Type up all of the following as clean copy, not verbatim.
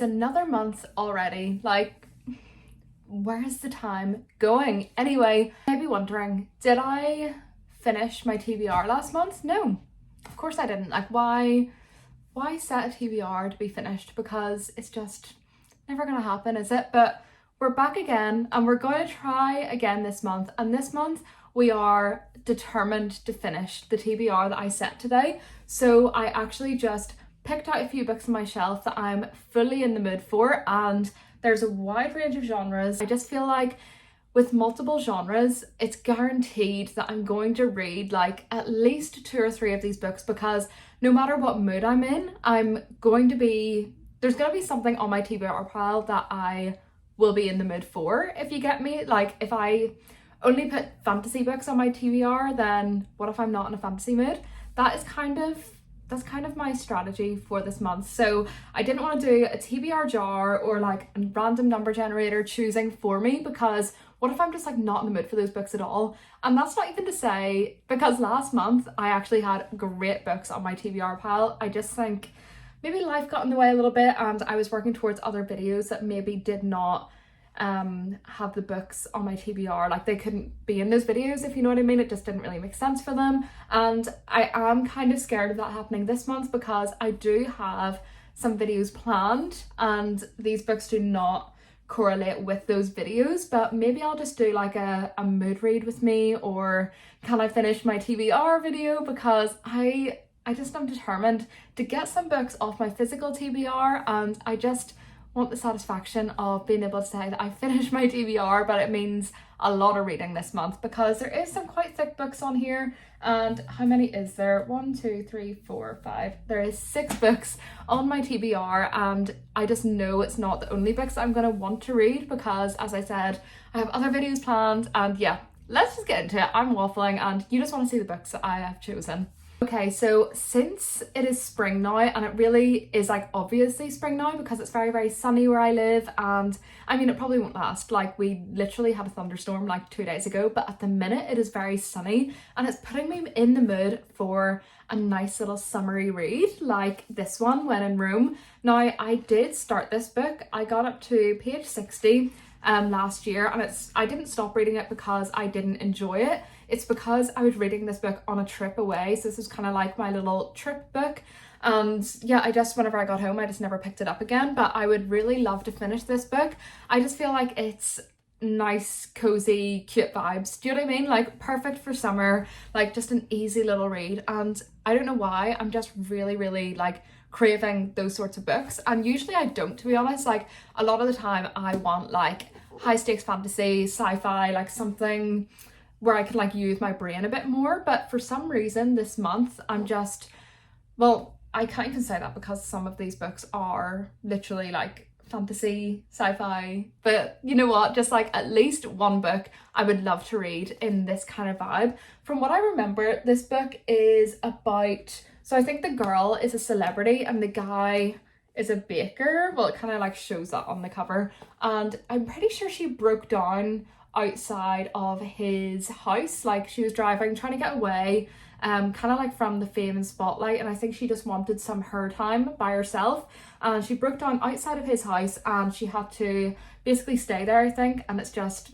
Another month already, like where's the time going? Anyway, you might be wondering, did I finish my TBR last month? No, of course I didn't. Like why set a TBR to be finished? Because it's just never gonna happen, is it? But we're back again and we're going to try again this month, and this month we are determined to finish the TBR that I set today. So I actually just picked out a few books on my shelf that I'm fully in the mood for, and there's a wide range of genres. I just feel like with multiple genres, it's guaranteed that I'm going to read like at least 2 or 3 of these books, because no matter what mood I'm in, there's going to be something on my TBR pile that I will be in the mood for, if you get me. Like if I only put fantasy books on my TBR, then what if I'm not in a fantasy mood? That's kind of my strategy for this month. So I didn't want to do a TBR jar or like a random number generator choosing for me, because what if I'm just like not in the mood for those books at all? And that's not even to say, because last month I actually had great books on my TBR pile. I just think maybe life got in the way a little bit, and I was working towards other videos that maybe did not have the books on my TBR. Like they couldn't be in those videos, if you know what I mean. It just didn't really make sense for them, and I am kind of scared of that happening this month, because I do have some videos planned and these books do not correlate with those videos. But maybe I'll just do like a mood read with me, or can I finish my TBR video, because I just am determined to get some books off my physical TBR, and I just want the satisfaction of being able to say that I finished my TBR. But it means a lot of reading this month, because there is some quite thick books on here. And how many is there? 1, 2, 3, 4, 5. There is 6 books on my TBR, and I just know it's not the only books I'm going to want to read, because as I said, I have other videos planned. And yeah, let's just get into it. I'm waffling and you just want to see the books that I have chosen. Okay, so since it is spring now, and it really is like obviously spring now because it's very, very sunny where I live, and I mean it probably won't last. Like we literally had a thunderstorm like 2 days ago, but at the minute it is very sunny and it's putting me in the mood for a nice little summery read like this one, When in Rome. Now I did start this book. I got up to page 60 last year, and I didn't stop reading it because I didn't enjoy it. It's because I was reading this book on a trip away, so this was kind of like my little trip book. And yeah, whenever I got home, I just never picked it up again. But I would really love to finish this book. I just feel like it's nice, cozy, cute vibes. Do you know what I mean? Like perfect for summer, like just an easy little read. And I don't know why, I'm just really, really like craving those sorts of books. And usually I don't, to be honest. Like a lot of the time I want like high stakes fantasy, sci-fi, like something where I can like use my brain a bit more. But for some reason this month I'm just, well, I can't even say that because some of these books are literally like fantasy, sci-fi, but you know what, just like at least one book I would love to read in this kind of vibe. From what I remember, this book is about, so I think the girl is a celebrity and the guy is a baker. Well, it kind of like shows that on the cover, and I'm pretty sure she broke down outside of his house. Like she was driving, trying to get away, kind of like from the fame and spotlight, and I think she just wanted some her time by herself, and she broke down outside of his house and she had to basically stay there, I think. And it's just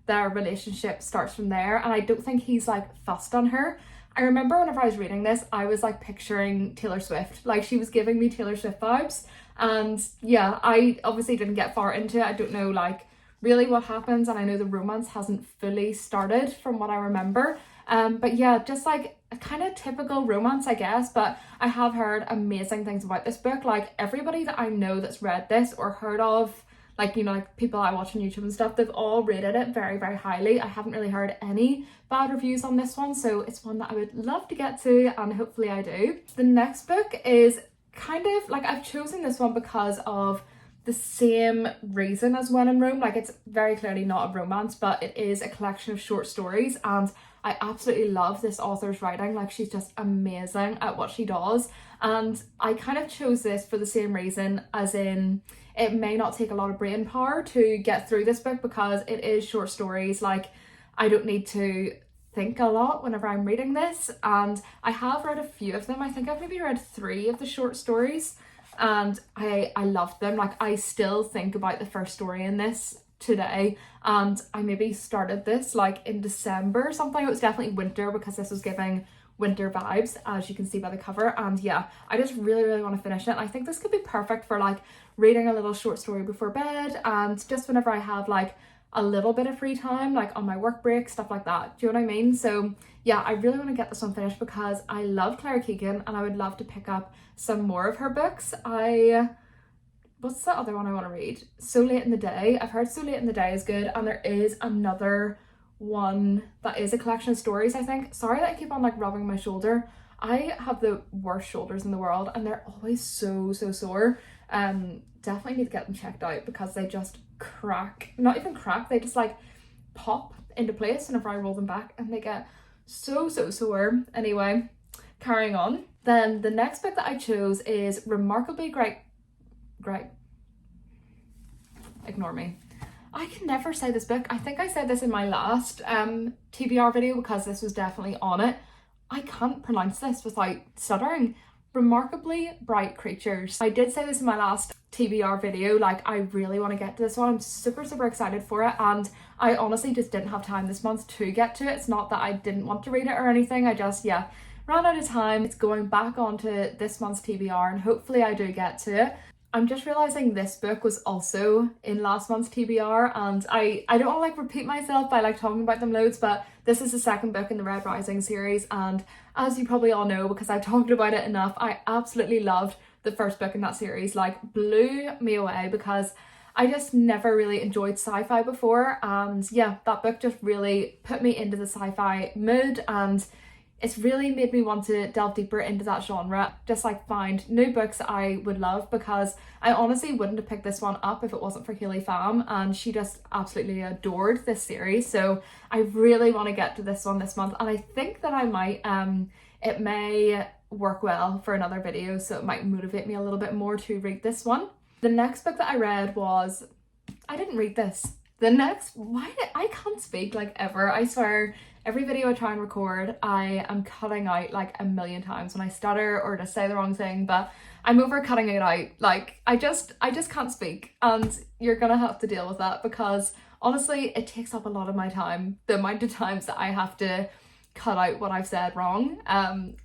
their relationship starts from there, and I don't think he's like fussed on her. I remember whenever I was reading this, I was like picturing Taylor Swift. Like she was giving me Taylor Swift vibes. And yeah, I obviously didn't get far into it. I don't know like really what happens, and I know the romance hasn't fully started from what I remember. But yeah, just like a kind of typical romance, I guess. But I have heard amazing things about this book. Like everybody that I know that's read this or heard of, like, you know, like people I watch on YouTube and stuff, they've all rated it very, very highly. I haven't really heard any bad reviews on this one, so it's one that I would love to get to, and hopefully I do. The next book is kind of like, I've chosen this one because of the same reason as When in Rome. Like it's very clearly not a romance, but it is a collection of short stories, and I absolutely love this author's writing. Like she's just amazing at what she does, and I kind of chose this for the same reason, as in it may not take a lot of brain power to get through this book because it is short stories. Like I don't need to think a lot whenever I'm reading this, and I have read a few of them. I think I've maybe read 3 of the short stories. and I loved them. Like, I still think about the first story in this today, and I maybe started this like in December or something. It was definitely winter because this was giving winter vibes, as you can see by the cover. And yeah, I just really want to finish it. I think this could be perfect for like reading a little short story before bed, and just whenever I have like a little bit of free time, like on my work break, stuff like that. Do you know what I mean? So yeah, I really want to get this one finished because I love Claire Keegan and I would love to pick up some more of her books. What's the other one I want to read? So Late in the Day. I've heard So Late in the Day is good, and there is another one that is a collection of stories, I think. Sorry that I keep on like rubbing my shoulder. I have the worst shoulders in the world and they're always so sore. Definitely need to get them checked out because they just crack. Not even crack, they just like pop into place whenever I roll them back, and they get so sore. Anyway, carrying on. Then the next book that I chose is Remarkably Great. Ignore me. I can never say this book. I think I said this in my last TBR video because this was definitely on it. I can't pronounce this without stuttering. Remarkably Bright Creatures. I did say this in my last TBR video, like I really want to get to this one. I'm super excited for it, and I honestly just didn't have time this month to get to it. It's not that I didn't want to read it or anything, I just, yeah, ran out of time. It's going back onto this month's TBR and hopefully I do get to it. I'm just realizing this book was also in last month's TBR, and I don't want to like repeat myself by like talking about them loads, but this is the second book in the Red Rising series, and as you probably all know because I've talked about it enough, I absolutely loved the first book in that series. Like, blew me away because I just never really enjoyed sci-fi before, and yeah, that book just really put me into the sci-fi mood, and it's really made me want to delve deeper into that genre, just like find new books that I would love, because I honestly wouldn't have picked this one up if it wasn't for Hayley Pham, and she just absolutely adored this series. So I really want to get to this one this month, and I think that I might, it may work well for another video, so it might motivate me a little bit more to read this one. The next book that I read was, I didn't read this. I can't speak like ever, I swear. Every video I try and record, I am cutting out like a million times when I stutter or just say the wrong thing, but I'm over cutting it out. Like, I just can't speak, and you're gonna have to deal with that because honestly, it takes up a lot of my time, the amount of times that I have to cut out what I've said wrong.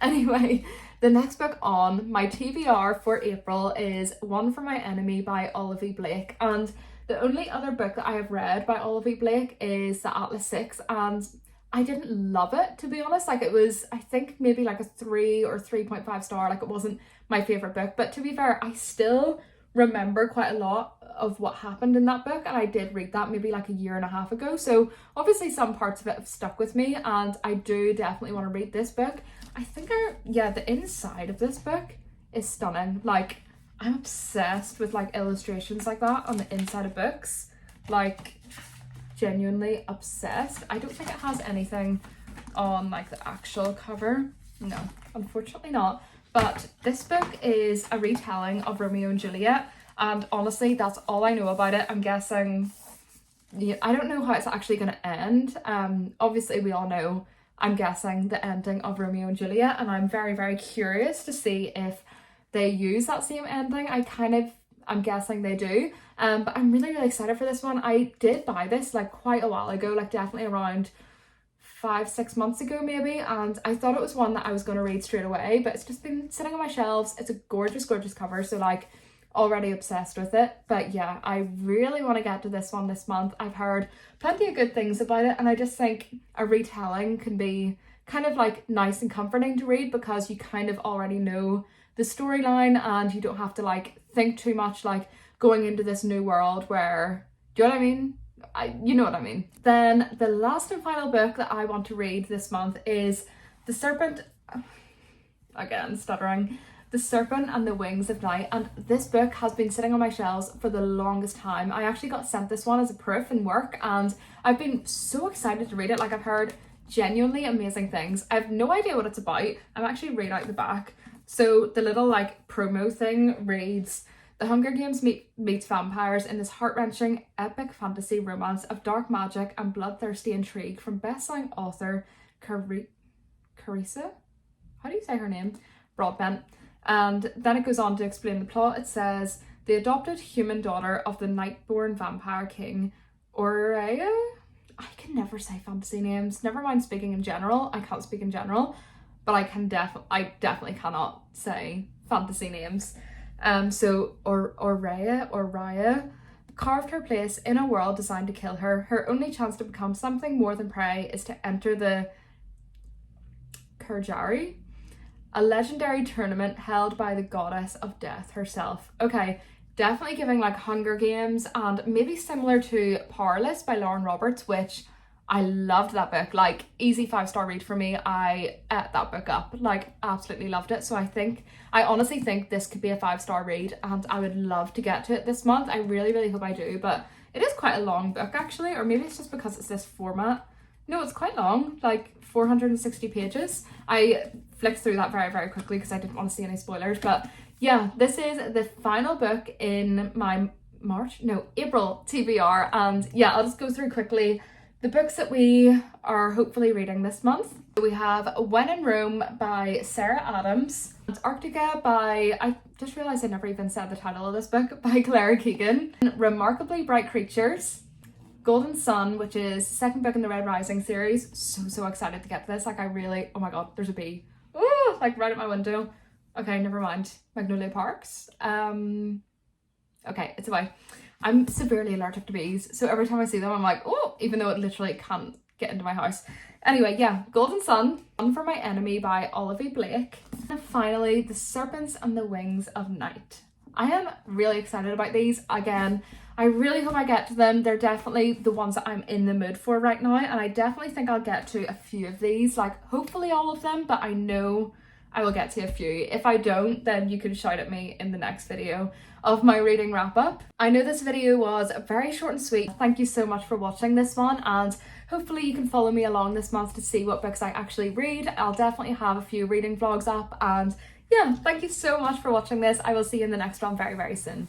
Anyway, the next book on my TBR for April is One for My Enemy by Olivia Blake, and the only other book that I have read by Olivia Blake is The Atlas Six, and I didn't love it, to be honest. Like, it was, I think maybe like a 3 or 3.5 star. Like, it wasn't my favorite book, but to be fair, I still remember quite a lot of what happened in that book, and I did read that maybe like a year and a half ago, so obviously some parts of it have stuck with me, and I do definitely want to read this book. I think the inside of this book is stunning. Like, I'm obsessed with like illustrations like that on the inside of books, like genuinely obsessed. I don't think it has anything on like the actual cover, no, unfortunately not, but this book is a retelling of Romeo and Juliet, and honestly that's all I know about it. I'm guessing, yeah, I don't know how it's actually going to end. Obviously we all know, I'm guessing, the ending of Romeo and Juliet, and I'm very curious to see if they use that same ending. I'm guessing they do, but I'm really excited for this one. I did buy this like quite a while ago, like definitely around 5-6 months ago maybe, and I thought it was one that I was going to read straight away, but it's just been sitting on my shelves. It's a gorgeous cover, so like already obsessed with it. But yeah, I really want to get to this one this month. I've heard plenty of good things about it, and I just think a retelling can be kind of like nice and comforting to read because you kind of already know the storyline and you don't have to like think too much, like going into this new world where, do you know what I mean? You know what I mean. Then the last and final book that I want to read this month is The Serpent, again stuttering, The Serpent and the Wings of Night, and this book has been sitting on my shelves for the longest time. I actually got sent this one as a proof in work, and I've been so excited to read it. Like, I've heard genuinely amazing things. I have no idea what it's about. I'm actually reading out the back. So the little like promo thing reads, The Hunger Games meets vampires in this heart-wrenching epic fantasy romance of dark magic and bloodthirsty intrigue from best-selling author Carissa? How do you say her name? Broadbent. And then it goes on to explain the plot. It says, the adopted human daughter of the Nightborn vampire king, Aurea? I can never say fantasy names. Never mind speaking in general. I can't speak in general, but I definitely cannot say fantasy names. So Aurea carved her place in a world designed to kill her. Her only chance to become something more than prey is to enter the Kurjari, a legendary tournament held by the goddess of death herself. Okay, definitely giving like Hunger Games, and maybe similar to Powerless by Lauren Roberts, which I loved that book. Like, easy 5-star read for me. I ate that book up, like absolutely loved it. So I honestly think this could be a 5-star read, and I would love to get to it this month. I really hope I do, but it is quite a long book actually, or maybe it's just because it's this format. No, it's quite long, like 460 pages. I flicked through that very quickly because I didn't want to see any spoilers. But yeah, this is the final book in my April TBR. And yeah, I'll just go through quickly the books that we are hopefully reading this month. We have When in Rome by Sarah Adams, Antarctica by, I just realised I never even said the title of this book, by Clara Keegan, Remarkably Bright Creatures, Golden Sun, which is the second book in the Red Rising series. So excited to get to this. Like, I really, oh my god, there's a bee. Oh, like right at my window. Okay, never mind. Magnolia Parks. Okay, it's a bye. I'm severely allergic to bees, so every time I see them I'm like, oh, even though it literally can't get into my house. Anyway, yeah, Golden Sun, One for My Enemy by Olivia Blake. And finally, The Serpents and the Wings of Night. I am really excited about these. Again, I really hope I get to them. They're definitely the ones that I'm in the mood for right now, and I definitely think I'll get to a few of these, like hopefully all of them, but I know I will get to a few. If I don't, then you can shout at me in the next video of my reading wrap up. I know this video was very short and sweet. Thank you so much for watching this one, and hopefully you can follow me along this month to see what books I actually read. I'll definitely have a few reading vlogs up, and yeah, thank you so much for watching this. I will see you in the next one very soon.